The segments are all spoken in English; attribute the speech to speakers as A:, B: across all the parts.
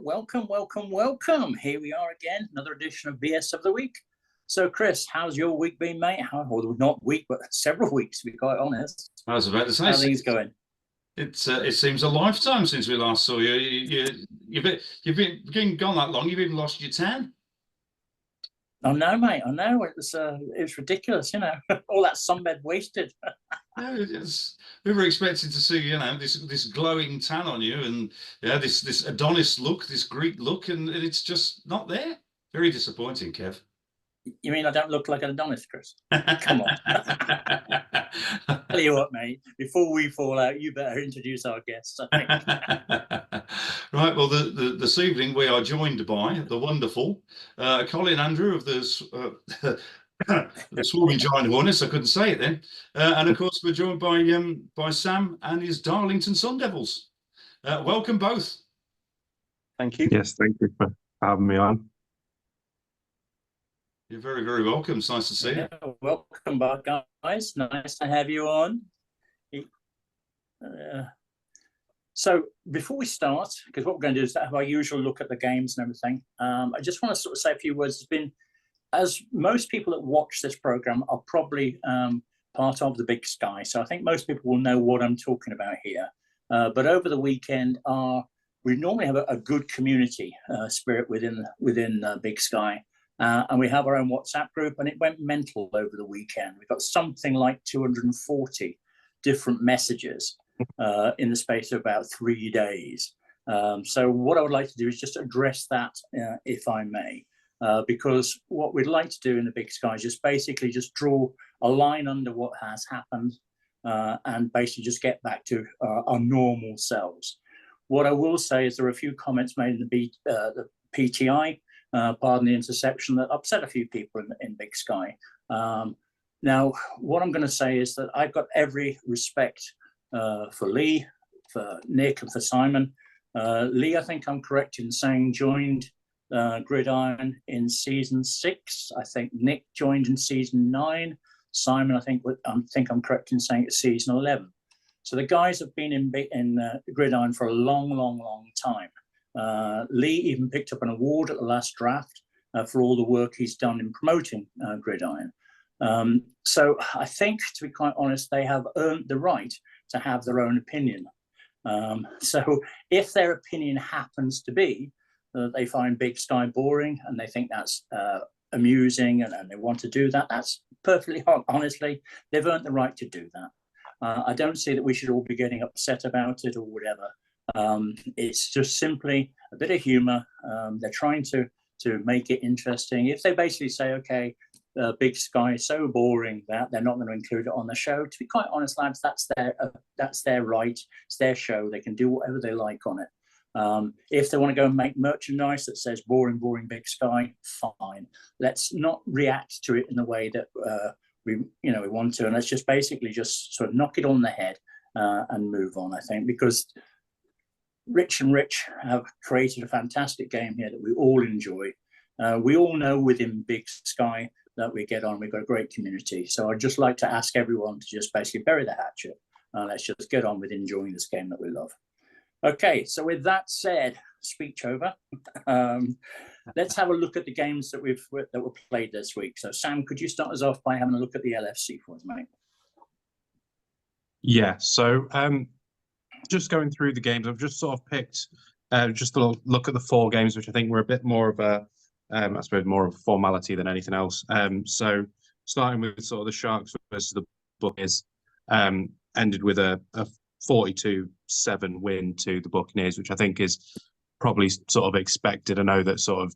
A: welcome, welcome, welcome. Here we are again, another edition of BS of the Week. So, Chris, how's your week been, mate? Well, not week, but several weeks, to be quite honest.
B: I was about to say,
A: how are things going?
B: It seems a lifetime since we last saw you. You've been gone that long. You've even lost your tan.
A: I know, mate. I know. It was ridiculous, you know. All that sunbed wasted.
B: Yeah, we were expecting to see, this glowing tan on you, and this Adonis look, this Greek look, and it's just not there. Very disappointing, Kev.
A: You mean I don't look like an Adonis, Chris? Come on. Tell you what, mate, before we fall out, you better introduce our guests, I think.
B: Right, well, this evening we are joined by the wonderful Colin Andrew of the Swarming Giant Hornets. I couldn't say it then. And of course, we're joined by Sam and his Darlington Sun Devils. Welcome both.
C: Thank you.
D: Yes, thank you for having me on.
B: You're very, very welcome. It's nice to see you.
A: Welcome back, guys. Nice to have you on. So before we start, because what we're going to do is have our usual look at the games and everything, I just want to sort of say a few words. It's been, as most people that watch this program are probably part of the BigSky, so I think most people will know what I'm talking about here. But over the weekend, we normally have a good community spirit within BigSky. And we have our own WhatsApp group, and it went mental over the weekend. We got something like 240 different messages in the space of about 3 days. So what I would like to do is just address that, if I may, because what we'd like to do in the BigSky is just basically just draw a line under what has happened and basically just get back to our normal selves. What I will say is there are a few comments made in the PTI, pardon the interception, that upset a few people in BigSky. Now, what I'm going to say is that I've got every respect for Lee, for Nick, and for Simon. Lee, I think I'm correct in saying, joined Gridiron in season 6. I think Nick joined in season 9. Simon, I think I'm correct in saying it's season 11. So the guys have been in Gridiron for a long, long, long time. Lee even picked up an award at the last draft for all the work he's done in promoting Gridiron. So I think, to be quite honest, they have earned the right to have their own opinion. So if their opinion happens to be that they find BigSky boring and they think that's amusing and they want to do that, that's perfectly honestly, they've earned the right to do that. I don't see that we should all be getting upset about it or whatever. It's just simply a bit of humor. They're trying to make it interesting. If they basically say, okay, BigSky is so boring that they're not going to include it on the show, to be quite honest, lads, that's their right. It's their show. They can do whatever they like on it. If they want to go and make merchandise that says boring, boring BigSky, fine. Let's not react to it in the way that we want to, and let's just basically just sort of knock it on the head and move on, I think, because Rich and Rich have created a fantastic game here that we all enjoy. We all know within BigSky that we get on. We've got a great community. So I'd just like to ask everyone to just basically bury the hatchet. Let's just get on with enjoying this game that we love. Okay, so with that said, speech over. Let's have a look at the games that were played this week. So Sam, could you start us off by having a look at the LFC for us, mate?
D: Yeah, so just going through the games, I've just sort of picked just a look at the 4 games, which I think were a bit more of a, I suppose, more of a formality than anything else. So starting with sort of the Sharks versus the Buccaneers, ended with a 42-7 win to the Buccaneers, which I think is probably sort of expected. I know that sort of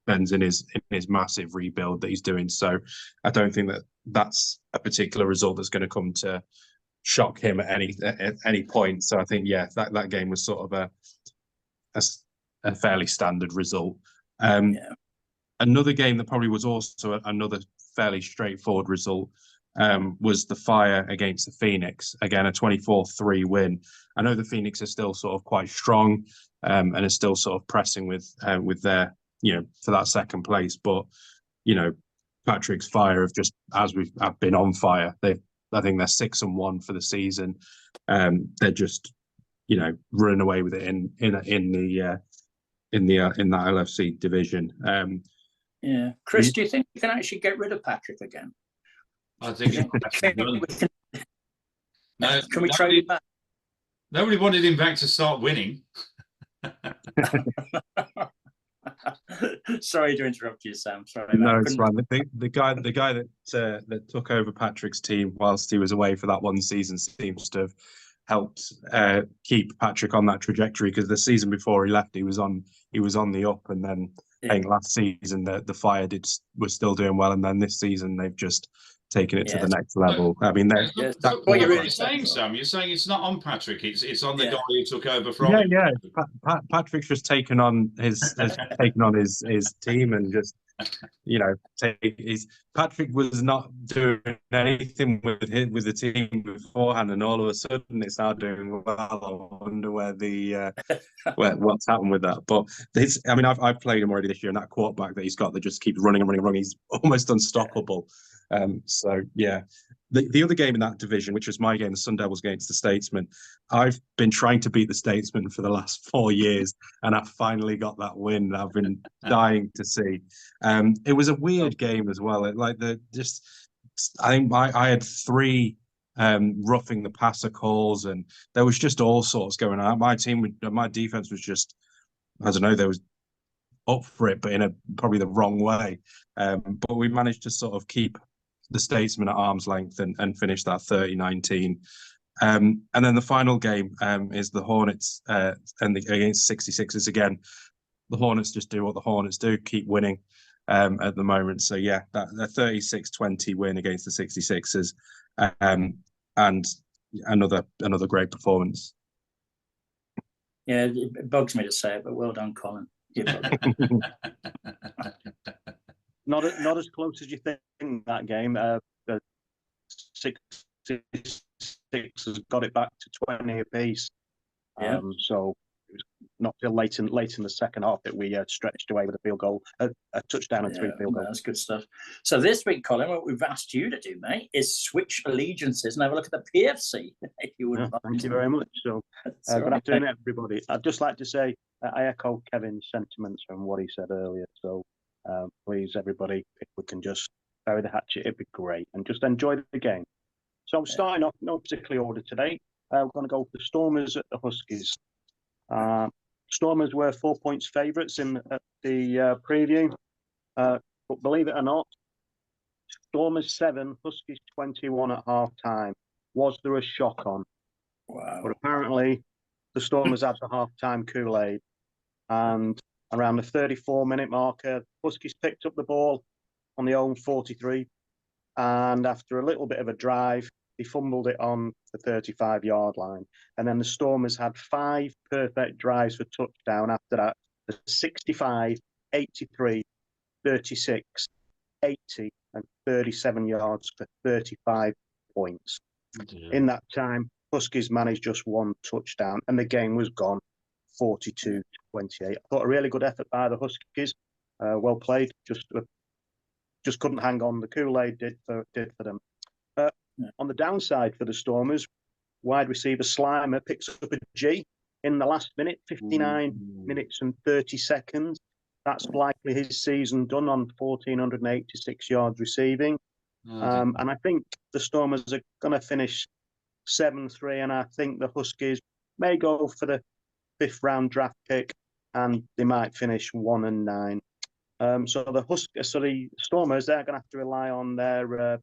D: Ben's in his massive rebuild that he's doing, so I don't think that that's a particular result that's going to come to shock him at any point. So I think, yeah, that game was sort of a fairly standard result. Another game that probably was also another fairly straightforward result was the Fire against the Phoenix. Again, a 24-3 win. I know the Phoenix are still sort of quite strong and are still sort of pressing with their, for that second place. But, Patrick's Fire have just, as have been on fire. I think they're 6-1 for the season. They're just, running away with it in in that LFC division.
A: Yeah, Chris, do you think we can actually get rid of Patrick again?
B: I think no,
A: can we trade him back?
B: Nobody wanted him back to start winning.
A: Sorry to interrupt you, Sam. Sorry,
D: no, it's fine. The guy that took over Patrick's team whilst he was away for that one season seems to have helped keep Patrick on that trajectory, because the season before he left, he was on the up, and then I think last season the Fire was still doing well, and then this season they've just taken it to the next level. I mean,
B: what you're really saying, Sam, you're saying it's not on Patrick, it's on the guy who took over from him.
D: Yeah. Patrick's just taken on his team, and just Patrick was not doing anything with the team beforehand, and all of a sudden it's now doing well. I wonder what's happened with that. But I've played him already this year, and that quarterback that he's got that just keeps running, he's almost unstoppable. So yeah, the other game in that division, which was my game, the Sun Devils against the Statesmen, I've been trying to beat the Statesmen for the last 4 years, and I finally got that win that I've been dying to see. It was a weird game as well. I think I had 3 roughing the passer calls, and there was just all sorts going on. My defense was just, I don't know, there was up for it, but in probably the wrong way. But we managed to sort of keep the Statesmen at arm's length and finish that 30-19. And then the final game is the Hornets against 66ers again. The Hornets just do what the Hornets do, keep winning at the moment. So yeah, that 36-20 win against the 66ers, and another great performance.
A: Yeah, it bugs me to say it, but well done, Colin.
C: Not as close as you think that game. The 66 has got it back to 20 apiece.
A: Yeah.
C: So it was not till late in the second half that we stretched away with a field goal, a touchdown and 3 field goals.
A: That's good stuff. So this week, Colin, what we've asked you to do, mate, is switch allegiances and have a look at the PFC. If you would.
C: Thank you very much. So good afternoon, everybody. I'd just like to say I echo Kevin's sentiments from what he said earlier. So please, everybody, if we can just bury the hatchet, it'd be great, and just enjoy the game. So I'm starting off, no particular order today. We're going to go for the Stormers at the Huskies. Stormers were 4 points favourites in the preview, but believe it or not, Stormers 7, Huskies 21 at half time. Was there a shock on?
A: Wow.
C: But apparently the Stormers had the half time Kool-Aid, and around the 34-minute marker, Huskies picked up the ball on the own 43, and after a little bit of a drive, they fumbled it on the 35-yard line. And then the Stormers had 5 perfect drives for touchdown after that. The 65, 83, 36, 80, and 37 yards for 35 points. Yeah. In that time, Huskies managed just 1 touchdown, and the game was gone 42-28. I thought a really good effort by the Huskies. Well played. Just couldn't hang on. The Kool-Aid did for them. On the downside for the Stormers, wide receiver Slimer picks up a G in the last minute, 59 minutes and 30 seconds. That's likely his season done on 1,486 yards receiving. And I think the Stormers are going to finish 7-3, and I think the Huskies may go for the 5th round draft pick, and they might finish 1-9. So the Stormers, they're going to have to rely on their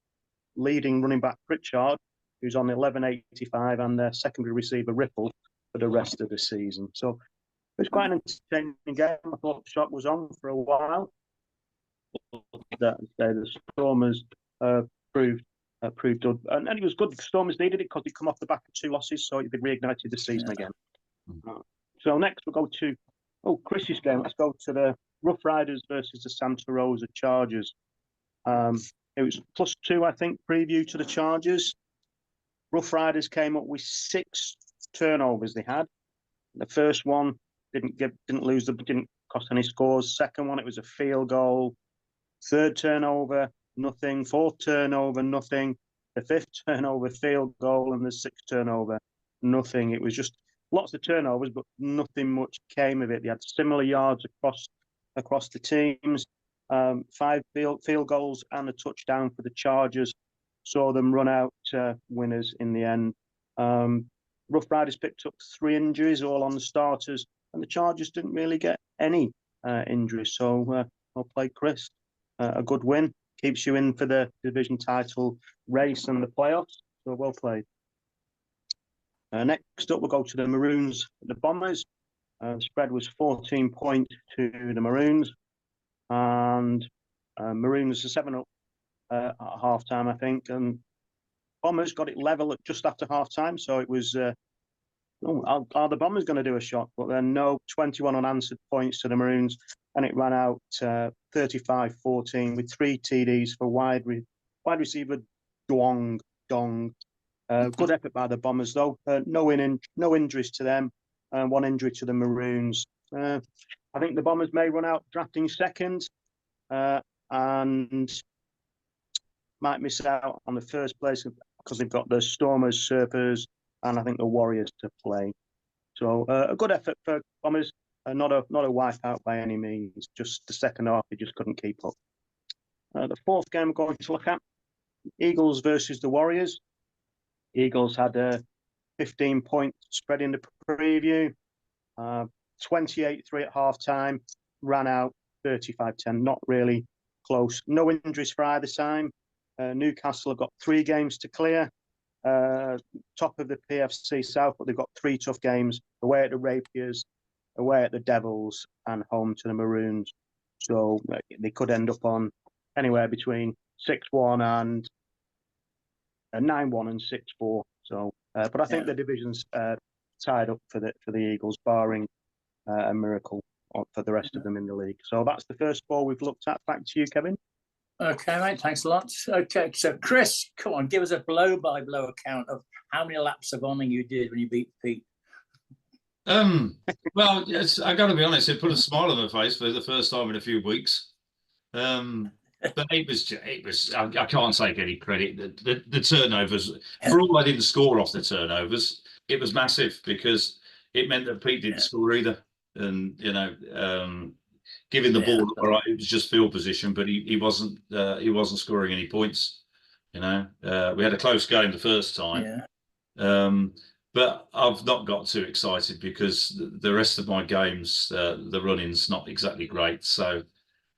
C: leading running back Pritchard, who's on 1185, and their secondary receiver Ripple for the rest of the season. So it was quite an entertaining game. I thought the shot was on for a while. The Stormers proved good, and it was good. The Stormers needed it because they come off the back of 2 losses, so they reignited the season again. So next we'll go to Chris's game. Let's go to the Rough Riders versus the Santa Rosa Chargers. It was +2, I think, preview to the Chargers. Rough Riders came up with 6 turnovers they had. The first one didn't cost any scores. Second one, it was a field goal. Third turnover, nothing. Fourth turnover, nothing. The 5th turnover, field goal, and the 6th turnover, nothing. It was just lots of turnovers, but nothing much came of it. They had similar yards across the teams. 5 field goals and a touchdown for the Chargers saw them run out winners in the end. Rough Riders picked up 3 injuries, all on the starters, and the Chargers didn't really get any injuries. So well played, Chris. A good win. Keeps you in for the division title race and the playoffs. So well played. Next up, we'll go to the Maroons, the Bombers. The spread was 14 points to the Maroons. And Maroons are 7 up at half-time, I think. And Bombers got it level at just after half-time. So it was, are the Bombers going to do a shot? But then no, 21 unanswered points to the Maroons. And it ran out 35-14 with 3 TDs for wide receiver Dong. Good effort by the Bombers, though. No injuries to them. 1 injury to the Maroons. I think the Bombers may run out drafting second and might miss out on the first place because they've got the Stormers, Surfers, and I think the Warriors to play. So a good effort for Bombers. Not a wipeout by any means. Just the second half, they just couldn't keep up. The fourth game we're going to look at, Eagles versus the Warriors. Eagles had a 15-point spread in the preview. 28-3 at half-time. Ran out 35-10. Not really close. No injuries for either side. Newcastle have got 3 games to clear. Top of the PFC South, but they've got 3 tough games. Away at the Rapiers, away at the Devils, and home to the Maroons. So they could end up on anywhere between 6-1 and 9-1 and 6-4. So, but I think the division's tied up for the Eagles, barring a miracle for the rest of them in the league. So that's the first 4 we've looked at. Back to you, Kevin.
A: Okay, mate. Thanks a lot. Okay, so Chris, come on, give us a blow-by-blow account of how many laps of honour you did when you beat Pete.
B: Well, yes, I got to be honest. It put a smile on my face for the first time in a few weeks. But it was. I can't take any credit. The turnovers, for all I didn't score off the turnovers, it was massive because it meant that Pete didn't score either. And giving the ball, all right, it was just field position, but he wasn't scoring any points. We had a close game the first time. But I've not got too excited because the rest of my games, the running's not exactly great. So,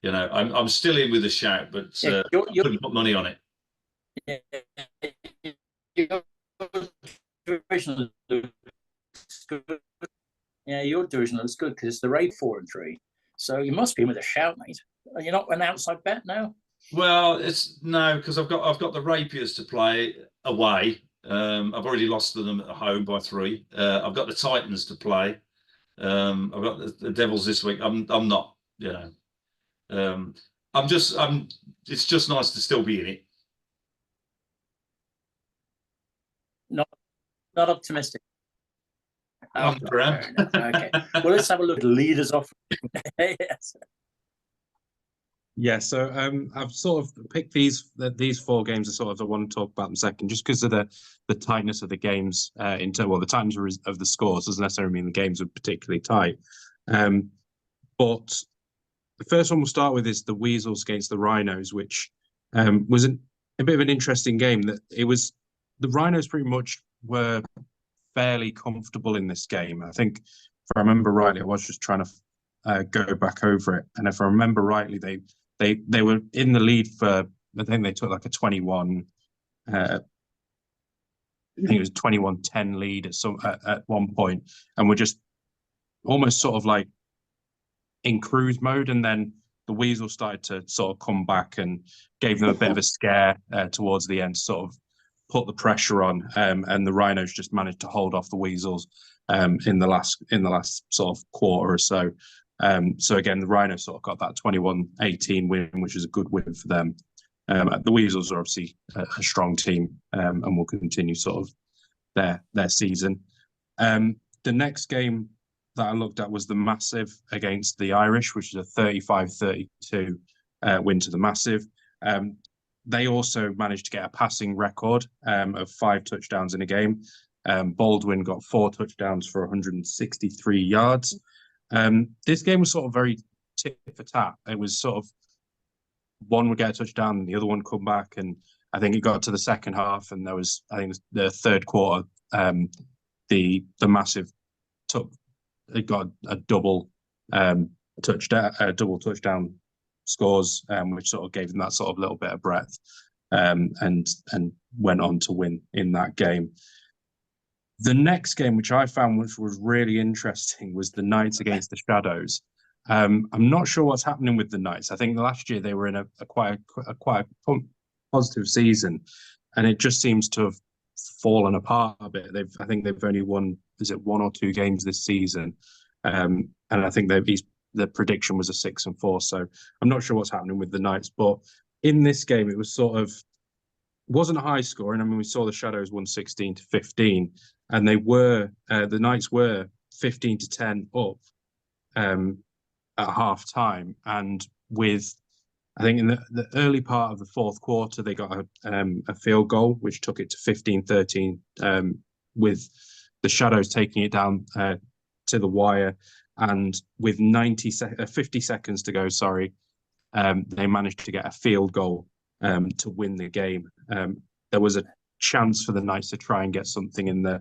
B: I'm still in with a shout, but I couldn't put money on it.
A: Your division looks good. Yeah, your division looks good because it's the Raid 4-3. So you must be in with a shout, mate. Are you not an outside bet now?
B: Well, no, because I've got the Rapiers to play away. I've already lost to them at home by 3. I've got the Titans to play. I've got the Devils this week. I'm not, it's just nice to still be in it.
A: Not optimistic.
B: Okay.
A: Well, let's have a look at the leaders off. Yes.
D: Yeah, so I've sort of picked these 4 games. I want to talk about them second, just because of the tightness of the games. The tightness of the scores doesn't necessarily mean the games are particularly tight. But the first one we'll start with is the Weasels against the Rhinos, which was a bit of an interesting game. That it was the Rhinos pretty much were fairly comfortable in this game. I think, if I remember rightly, I was just trying to go back over it, and if I remember rightly, they were in the lead for, I think they took like a 21. I think it was 21-10 lead at one point, and were just almost sort of like in cruise mode, and then the Weasels started to sort of come back and gave them a bit of a scare towards the end, sort of put the pressure on, and the Rhinos just managed to hold off the Weasels in the last sort of quarter or so. So again, the Rhinos sort of got that 21-18 win, which is a good win for them. The Weasels are obviously a strong team, and will continue sort of their season. The next game that I looked at was the Massive against the Irish, which is a 35-32 win to the Massive. They also managed to get a passing record of 5 touchdowns in a game. Baldwin got 4 touchdowns for 163 yards. This game was sort of very tit for tat. It was sort of one would get a touchdown and the other one come back. And I think it got to the second half and there was, I think the third quarter, the massive it got a double touchdown scores, which sort of gave them that sort of little bit of breath, and went on to win in that game. The next game, which I found which was really interesting, was the Knights against the Shadows. I'm not sure what's happening with the Knights. I think last year they were in a quite positive season, and it just seems to have fallen apart a bit. I think they've only won, is it 1 or 2 games this season, and I think the prediction was a 6-4. So I'm not sure what's happening with the Knights, but in this game it was wasn't high scoring. I mean, we saw the Shadows won 16-15, and the Knights were 15-10 up at half time, and with, I think in the early part of the fourth quarter, they got a field goal, which took it to 15-13, with the Shadows taking it down to the wire. And with 50 seconds to go, they managed to get a field goal to win the game. There was a chance for the Knights to try and get something in the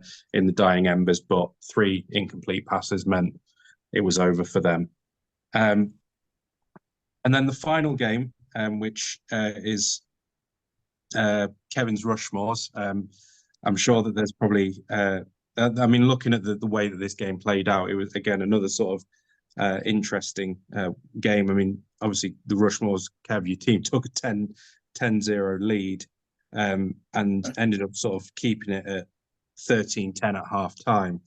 D: dying embers, but 3 incomplete passes meant it was over for them. And then the final game, which is Kevin's Rushmore's. I'm sure that there's probably, I mean, looking at the way that this game played out, it was, again, another sort of interesting game. I mean, obviously, the Rushmore's, Kev, your team took a 10-0 lead and ended up sort of keeping it at 13-10 at half time.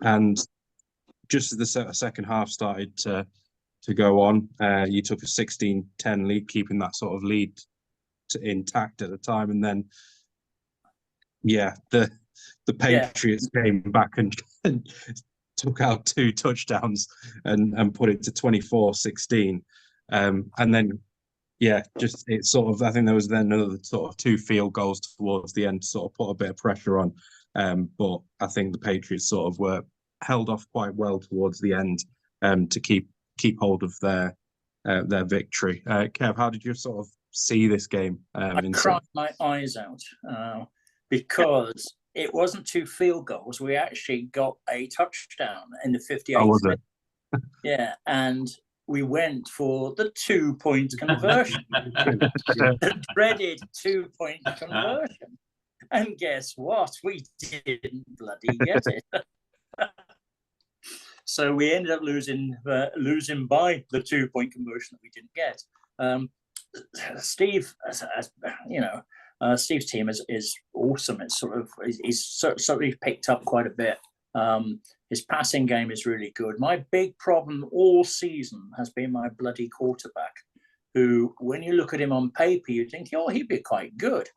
D: And just as the second half started to go on, you took a 16-10 lead, keeping that sort of lead intact at the time. And then, the Patriots came back and took out 2 touchdowns and put it to 24-16. And then, just it sort of, I think there was then another sort of 2 field goals towards the end to sort of put a bit of pressure on. But I think the Patriots sort of were held off quite well towards the end to keep hold of their victory. Kev, how did you sort of see this game?
A: I cried my eyes out because it wasn't 2 field goals. We actually got a touchdown in the 58th.
D: Oh, was it?
A: Yeah, and we went for the 2-point conversion, the dreaded 2-point conversion. And guess what? We didn't bloody get it. So we ended up losing by the 2-point conversion that we didn't get. Steve, Steve's team is awesome. It's he's certainly picked up quite a bit. His passing game is really good. My big problem all season has been my bloody quarterback, who, when you look at him on paper, you think, oh, he'd be quite good.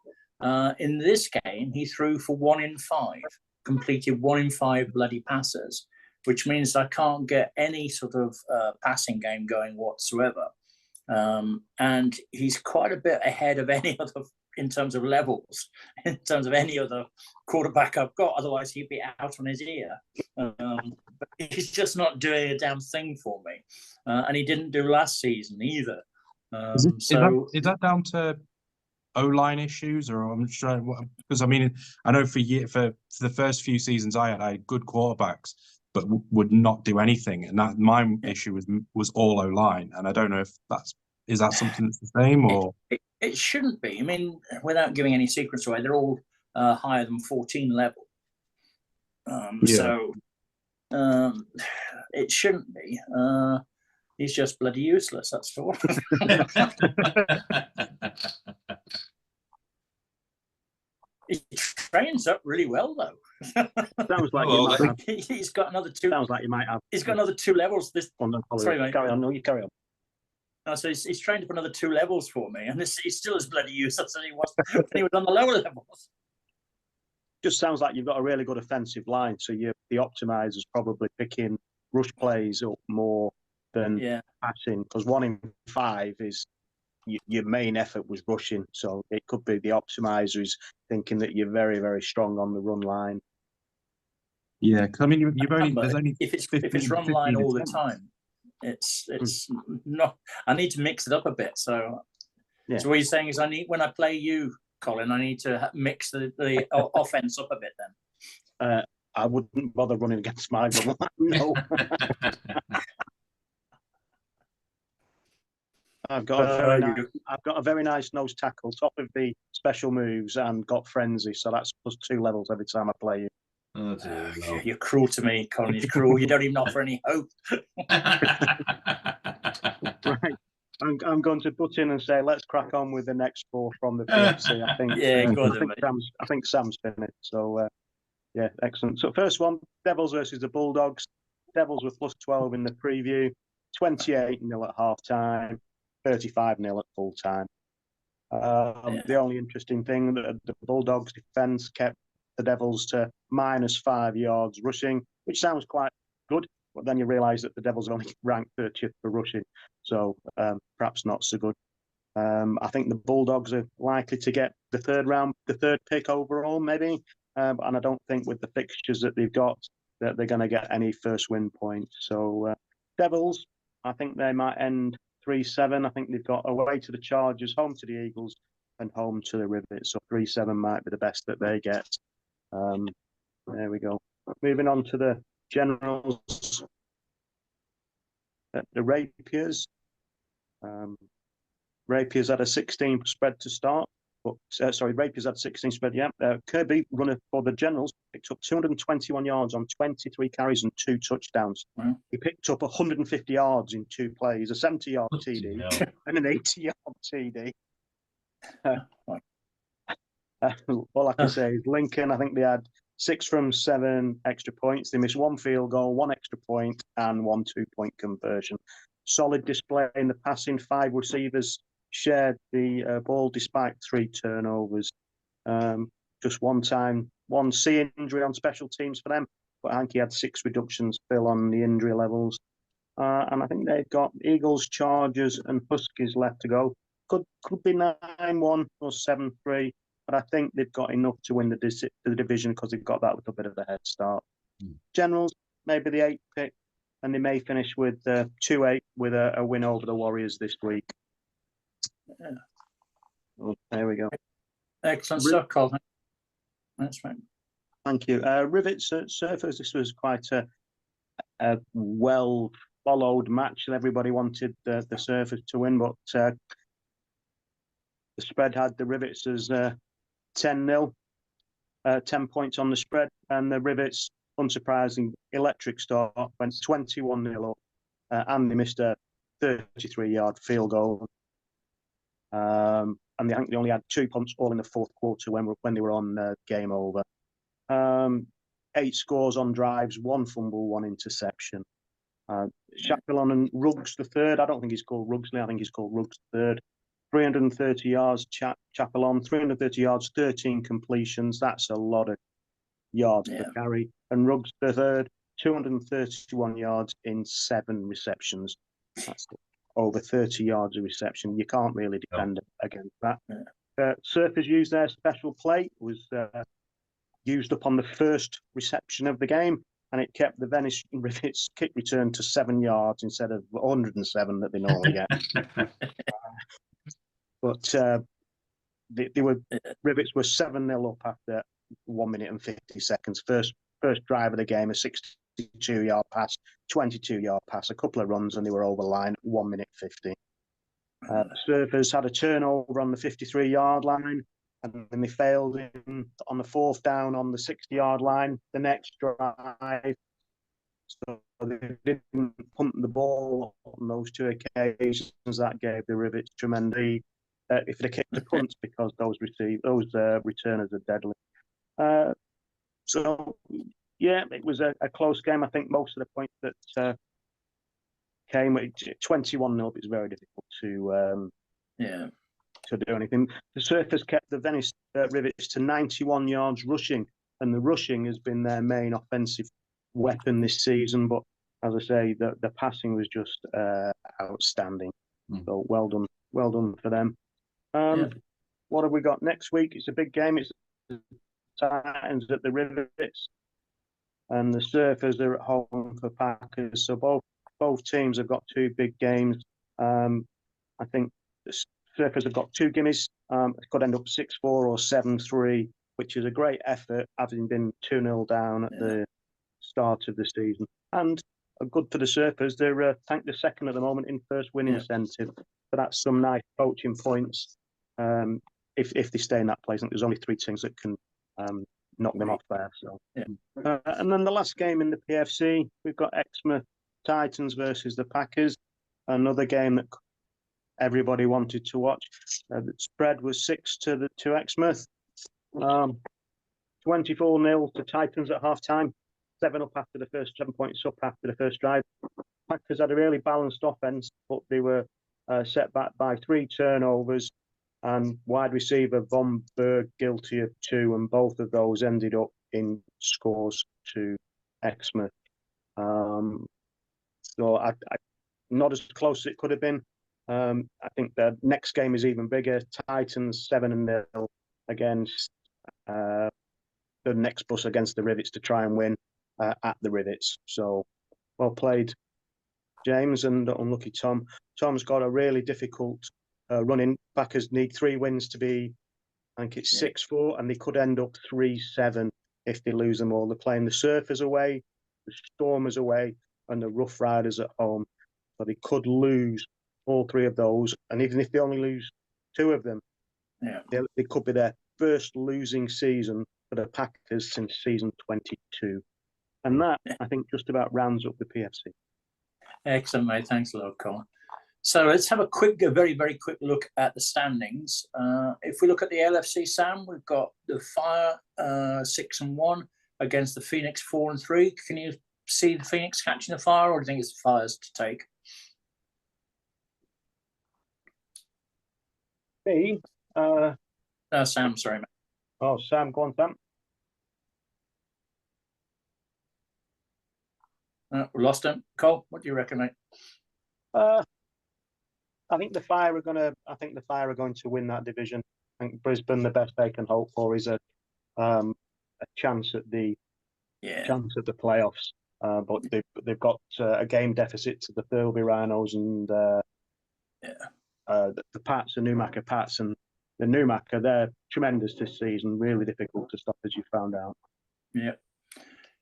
A: In this game, he threw for 1 in 5, completed 1 in 5 bloody passes, which means I can't get any sort of passing game going whatsoever. And he's quite a bit ahead of any other, in terms of levels, in terms of any other quarterback I've got. Otherwise, he'd be out on his ear. But he's just not doing a damn thing for me. And he didn't do last season either.
D: Is that down to O-line issues, or I'm just trying, because I mean, I know for the first few seasons I had good quarterbacks, but would not do anything, and that my issue was all O-line, and I don't know if is that something that's the same, or
A: it shouldn't be. I mean, without giving any secrets away, they're all higher than 14 level, so it shouldn't be. He's just bloody useless. That's all. He trains up really well, though.
C: Sounds like you might have.
A: He's got another 2.
C: Sounds like you might have.
A: He's got another 2 levels. Sorry, mate.
C: Carry on. No, you carry on.
A: No, so he's trained up another 2 levels for me, and he's still as bloody useless as he was when he was on the lower levels.
C: Just sounds like you've got a really good offensive line, so the optimizer's probably picking rush plays up more than passing, because 1 in 5 is your main effort was rushing, so it could be the optimizer is thinking that you're very, very strong on the run line.
D: Yeah, 'cause I mean, you've only
A: But
D: there's only
A: if it's
D: 15
A: run line
D: 15
A: all the
D: attempts.
A: time, it's not. I need to mix it up a bit. So,
C: Yeah.
A: so what you're saying is, I need, when I play you, Colin, I need to mix the offense up a bit then.
C: I wouldn't bother running against my brother. No. I've got a very nice nose tackle, top of the special moves, and got frenzy. So that's +2 levels every time I play you.
B: Oh, dear, no.
A: You're cruel to me, Colin. You're cruel. You don't even offer any hope.
C: Right. I'm going to butt in and say, let's crack on with the next 4 from the PFC. I think.
A: Yeah, go on then, mate.
C: I think Sam's finished. So yeah, excellent. So first one, Devils versus the Bulldogs. Devils were +12 in the preview, 28-0 at half time, 35-0 at full time. The only interesting thing, that the Bulldogs defence kept the Devils to -5 yards rushing, which sounds quite good, but then you realise that the Devils are only ranked 30th for rushing, so perhaps not so good. I think the Bulldogs are likely to get the third pick overall, maybe, and I don't think with the fixtures that they've got that they're going to get any first win points. So Devils, I think they might end 3-7. I think they've got away to the Chargers, home to the Eagles, and home to the Rivets. So 3-7 might be the best that they get. There we go. Moving on to the Generals, the Rapiers. Rapiers had a 16 spread to start. But, Rapiers had 16 spread, yeah. Kirby, runner for the Generals, picked up 221 yards on 23 carries and 2 touchdowns.
A: Wow.
C: He picked up 150 yards in 2 plays, a 70-yard TD and an 80-yard TD. All I can say is Lincoln, I think they had 6 from 7 extra points. They missed 1 field goal, 1 extra point, and 1 2-point conversion. Solid display in the passing. 5 receivers shared the ball despite 3 turnovers. Just one C injury on special teams for them, but Hankey had 6 reductions still on the injury levels. And I think they've got Eagles, Chargers, and Huskies left to go. Could be 9-1 or 7-3, but I think they've got enough to win the division because they've got that little bit of a head start. Generals, maybe the 8th pick, and they may finish with 2-8 with a win over the Warriors this week.
A: Yeah.
C: Oh, there we go.
A: Excellent stuff, Colin. That's right.
C: Thank you. Rivets at Surfers, this was quite a well-followed match. Everybody wanted the Surfers to win, but the spread had the Rivets as 10-0, 10 points on the spread, and the Rivets, unsurprising, electric start, went 21-0 up, and they missed a 33-yard field goal. And I think they only had 2 punts all in the 4th quarter when they were on game over. 8 scores on drives, 1 fumble, 1 interception. Chapelon and Ruggs the third. I don't think he's called Ruggsley. I think he's called Ruggs third. 330 yards, Chapelon. 330 yards, 13 completions. That's a lot of yards per carry. And Ruggs the third, 231 yards in 7 receptions. That's over 30 yards of reception. You can't really defend against that. Surfers used their special play. It was used up on the first reception of the game, and it kept the Venice Rivets kick return to 7 yards instead of 107 that they normally get. But Rivets were 7-0 up after 1 minute and 50 seconds. First drive of the game, a 62-yard pass, 22-yard pass, a couple of runs, and they were over line, 1 minute 50. Surfers had a turnover on the 53-yard line, and then they failed on the 4th down on the 60-yard line the next drive. So they didn't punt the ball on those 2 occasions. That gave the Rivets tremendous if they kicked the punts because those returners are deadly. So yeah, it was a close game. I think most of the points that came 21-0. It's very difficult to do anything. The Surfers kept the Venice Rivets to 91 yards rushing, and the rushing has been their main offensive weapon this season. But as I say, the passing was just outstanding. So well done for them. What have we got next week? It's a big game. It's the Titans at the Rivets. and the Surfers are at home for Packers. So both teams have got two big games. I think the Surfers have got two gimmies. It could end up 6-4 or 7-3, which is a great effort, having been 2-0 down at the start of the season. And good for the Surfers. They're I think they're second at the moment in first win incentive. But that's some nice coaching points. If they stay in that place, I think there's only 3 teams that can knock them off there. So, and then the last game in the PFC, we've got Exmouth Titans versus the Packers. Another game that everybody wanted to watch. The spread was 6 to Exmouth. 24-0 to Titans at half time. 7 points up after the first drive. Packers had a really balanced offense, but they were set back by 3 turnovers, and wide receiver Von Berg guilty of 2, and both of those ended up in scores to Exmouth. So I not as close as it could have been. I think the next game is even bigger. Titans 7-0 against the next bus against the Rivets to try and win at the Rivets. So well played, James, and unlucky Tom. Tom's got a really difficult running. Packers need 3 wins to be, I think it's 6-4, and they could end up 3-7 if they lose them all. They're playing the Surfers away, the Stormers away, and the Rough Riders at home. So they could lose all 3 of those, and even if they only lose 2 of them, they could be their first losing season for the Packers since season 22. And that, I think, just about rounds up the PFC.
A: Excellent, mate. Thanks a lot, Colin. So let's have a very, very quick look at the standings. If we look at the LFC, Sam, we've got the Fire 6-1 against the Phoenix 4-3. Can you see the Phoenix catching the Fire, or do you think it's the Fire's to take?
C: Me?
A: Sam, sorry, mate.
C: Oh, Sam, go on, Sam.
A: We lost him. Cole, what do you reckon, mate?
C: I think the Fire are going to win that division. I think Brisbane, the best they can hope for is a chance at the playoffs. But they've got a game deficit to the Thirlby Rhinos and the Pats, the Newmarket Pats, and the Newmarket. They're tremendous this season. Really difficult to stop, as you found out.
A: Yeah.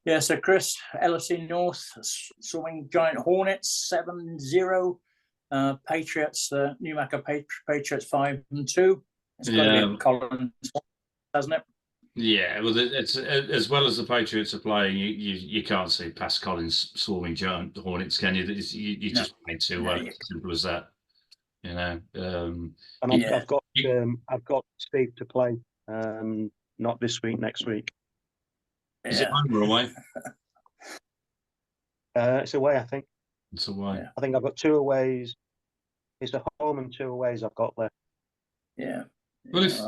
A: Yeah, so Chris, LFC North, Swimming Giant Hornets 7-0. Patriots, Newmarket Patriots 5-2. It's got to be Collins, hasn't it?
B: Yeah, well, it's as well as the Patriots are playing. You can't see past Collins Swarming Giant Hornets, can you? You just need to simple as that. You know.
C: And I've got Steve to play. Not this week, next week.
B: Is it home or away?
C: It's away, I think.
B: It's away.
C: I think I've got 2 aways. It's a home and 2 aways I've got left.
A: Yeah.
B: Well,
D: it's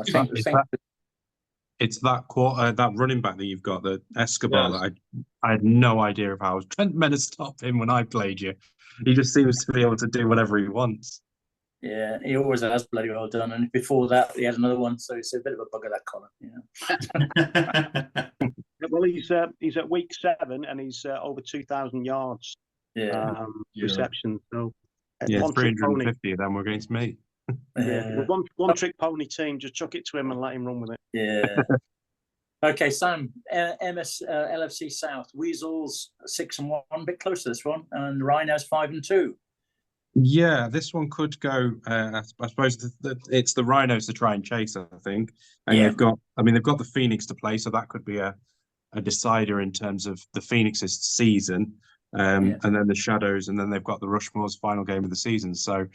D: that running back that you've got, the Escobar, that I had no idea of how I was meant to stop him when I played you. He just seems to be able to do whatever he wants.
A: Yeah, he always has bloody well done. And before that, he had another one, so it's a bit of a bugger, that Colin. Yeah.
C: Well, he's at week 7 and he's over 2,000 yards. Reception. So
D: 350 of them were against me.
C: One trick pony team. Just chuck it to him and let him run with it.
A: Yeah. Okay, Sam. LFC South. Weasels 6-1, a bit close to this one, and Rhinos 5-2.
D: Yeah, this one could go. I suppose it's the Rhinos to try and chase, I think, and they've got the Phoenix to play, so that could be a decider in terms of the Phoenix's season, and then the Shadows, and then they've got the Rushmore's final game of the season. So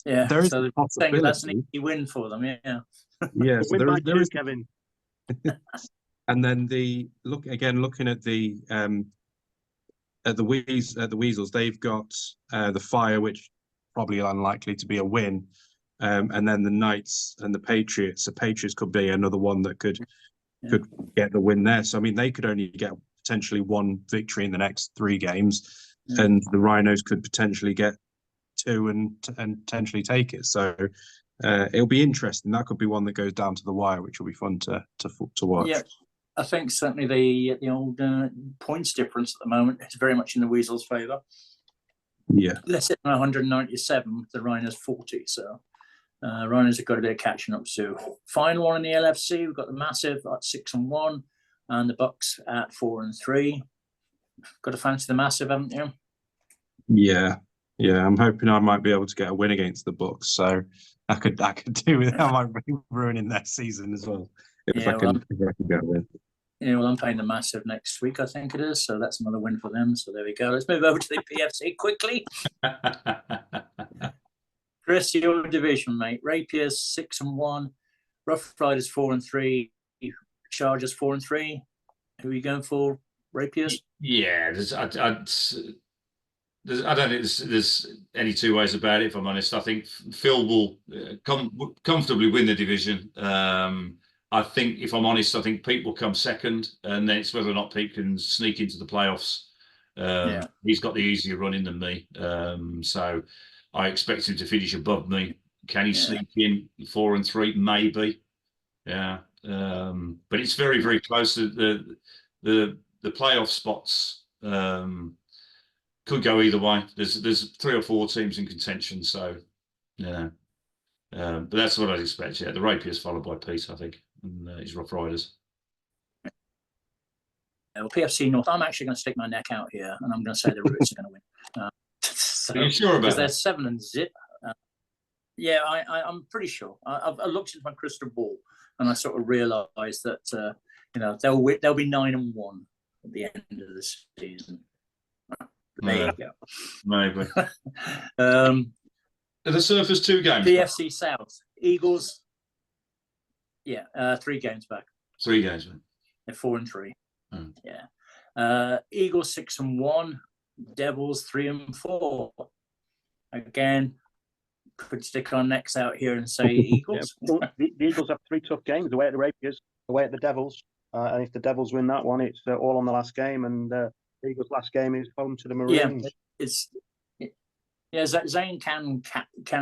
D: there is a possibility.
A: That's an easy win for them. Yeah.
D: Yeah. So there is
C: Kevin.
D: And then looking at the Weasels, they've got the Fire, which probably unlikely to be a win, and then the Knights and the Patriots. The Patriots could be another one that could get the win there. So I mean, they could only get potentially 1 victory in the next 3 games, and the Rhinos could potentially get 2 and potentially take it. So it'll be interesting. That could be one that goes down to the wire, which will be fun to watch.
A: Yeah. I think certainly the old points difference at the moment is very much in the Weasels' favour.
D: Yeah.
A: They're sitting on 197, the Rhinos 40. So Rhinos have got a bit of catching up to. Final one in the LFC, we've got the Massive at 6-1, and the Bucks at 4-3. Got to fancy the Massive, haven't you?
D: Yeah. Yeah. I'm hoping I might be able to get a win against the Bucks. So I could do with that. I might be ruining their season as well. If I can get a win.
A: Yeah, well, I'm playing the Massive next week, I think it is. So that's another win for them. So there we go. Let's move over to the PFC quickly. Chris, your division, mate. Rapiers 6-1, Rough Riders 4-3, Chargers 4-3. Who are you going for? Rapiers?
B: Yeah, I don't think there's any two ways about it. If I'm honest, I think Phil will comfortably win the division. I think, if I'm honest, I think Pete will come second, and then it's whether or not Pete can sneak into the playoffs. He's got the easier running than me, so I expect him to finish above me. Can he sneak in 4-3? Maybe, yeah. But it's very, very close. The playoff spots could go either way. There's 3 or 4 teams in contention, so yeah. But that's what I'd expect. Yeah, the Rapiers followed by Pete, I think, and his Rough Riders.
A: Well, PFC North, I'm actually going to stick my neck out here, and I'm going to say the Roots are going to win.
B: Are you sure about that?
A: Because they're 7-0. Yeah, I'm pretty sure. I looked into my crystal ball, and I sort of realised that they'll be 9-1 at the end of the season. There you go.
B: Maybe. Are the Surfers 2 games?
A: PFC South, Eagles. Yeah, 3 games back.
B: 3 games back.
A: They're 4-3. Yeah. Eagles 6-1, Devils 3-4. Again, could stick our necks out here and say Eagles.
C: Well, the Eagles have 3 tough games: away at the Rapiers, away at the Devils. And if the Devils win that one, it's all on the last game. And the Eagles' last game is home to the Maroons.
A: Yeah, Zane can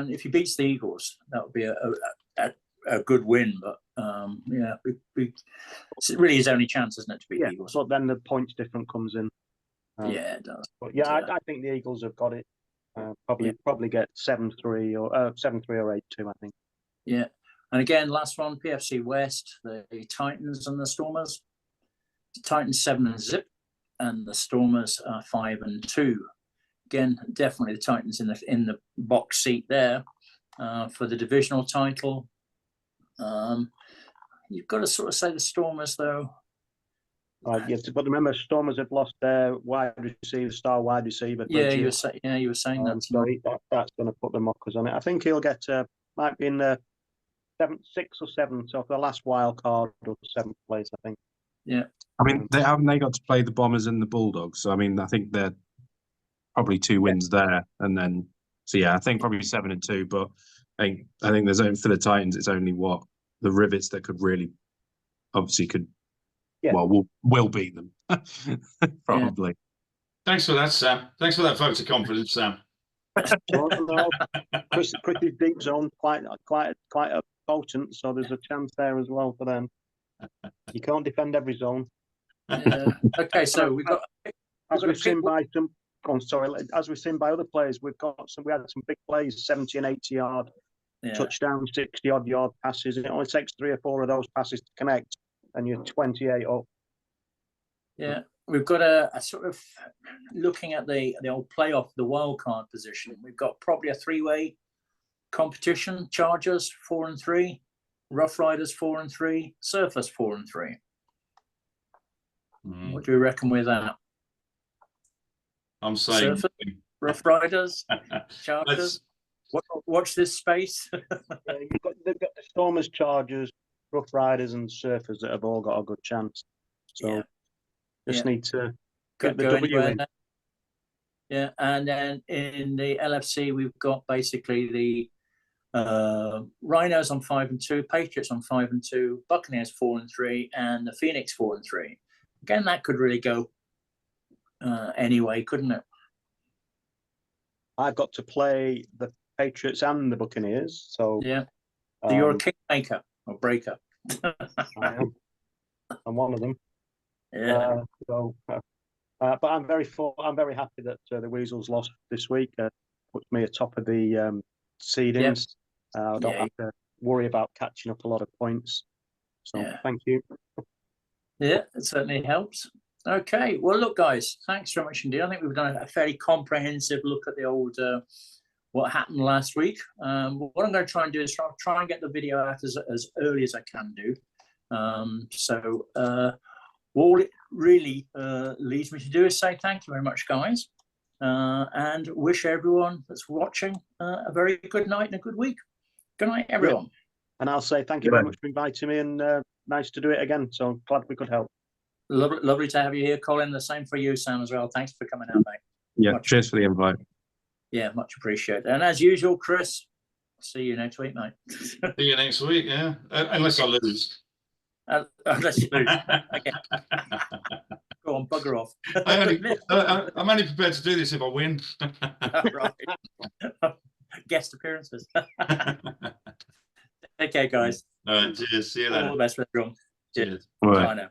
A: if he beats the Eagles, that would be a good win. But it's really his only chance, isn't it, to beat the Eagles?
C: But then the points difference comes in.
A: Yeah, it does.
C: But yeah, I think the Eagles have got it. Probably get 7-3 or 7-3 or 8-2, I think.
A: Yeah, and again, last one, PFC West, the Titans and the Stormers. The Titans 7-0, and the Stormers are 5-2. Again, definitely the Titans in the box seat there for the divisional title. You've got to sort of say the Stormers, though.
C: But remember, Stormers have lost their star wide receiver.
A: Yeah, you were saying that.
C: So that's going to put the mockers on it. I think he'll get might be in the 6th or 7th, so for the last wild card or 7th place, I think.
A: Yeah,
D: I mean, they got to play the Bombers and the Bulldogs, so I mean, I think they're probably 2 wins there, and then I think probably 7-2. But I think there's only for the Titans, it's only the Rivets that could really, obviously could. Yeah. Well, we'll beat them probably.
B: Yeah. Thanks for that, Sam. Thanks for that vote of confidence, Sam.
C: Pretty deep zone, quite potent. So there's a chance there as well for them. You can't defend every zone.
A: Yeah. Okay, so we've got
C: as we've seen by other players, we had some big plays, 70 and 80 yard touchdowns, 60 odd yard passes, and it only takes 3 or 4 of those passes to connect, and you're 28 up.
A: Yeah, we've got a sort of looking at the old playoff, the wild card position. We've got probably a 3-way competition: Chargers 4-3, Rough Riders 4-3, Surfers 4-3. What do you reckon with that?
B: I'm saying
A: Surfers, Rough Riders, Chargers. Watch this space.
C: They've got the Stormers, Chargers, Rough Riders, and Surfers that have all got a good chance. So just need to get the W in.
A: Yeah, and then in the LFC, we've got basically the Rhinos on 5-2, Patriots on 5-2, Buccaneers 4-3, and the Phoenix 4-3. Again, that could really go anyway, couldn't it?
C: I've got to play the Patriots and the Buccaneers, so
A: So you're a kingmaker or breaker.
C: I am. I'm one of them.
A: Yeah.
C: But I'm very happy that the Weasels lost this week. Puts me atop of the seedings. I don't have to worry about catching up a lot of points. So thank you.
A: Yeah, it certainly helps. Okay, well, look, guys, thanks very much indeed. I think we've done a fairly comprehensive look at the old what happened last week. What I'm going to try and do is try and get the video out as early as I can do. All it really leads me to do is say thank you very much, guys, and wish everyone that's watching a very good night and a good week. Good night, everyone.
C: Yeah. And I'll say thank you very much for inviting me, and nice to do it again. So glad we could help.
A: Lovely to have you here, Colin. The same for you, Sam, as well. Thanks for coming out, mate.
D: Yeah, cheers for the invite.
A: Yeah, much appreciated. And as usual, Chris, see you next week, mate.
B: See you next week, yeah. Unless I lose.
A: Unless you lose. Okay. Go on, bugger off.
B: I'm only prepared to do this if I win.
A: Right. Guest appearances. Okay, guys.
B: All right, cheers. See you later.
A: All the best for everyone.
B: Cheers.
A: Bye now.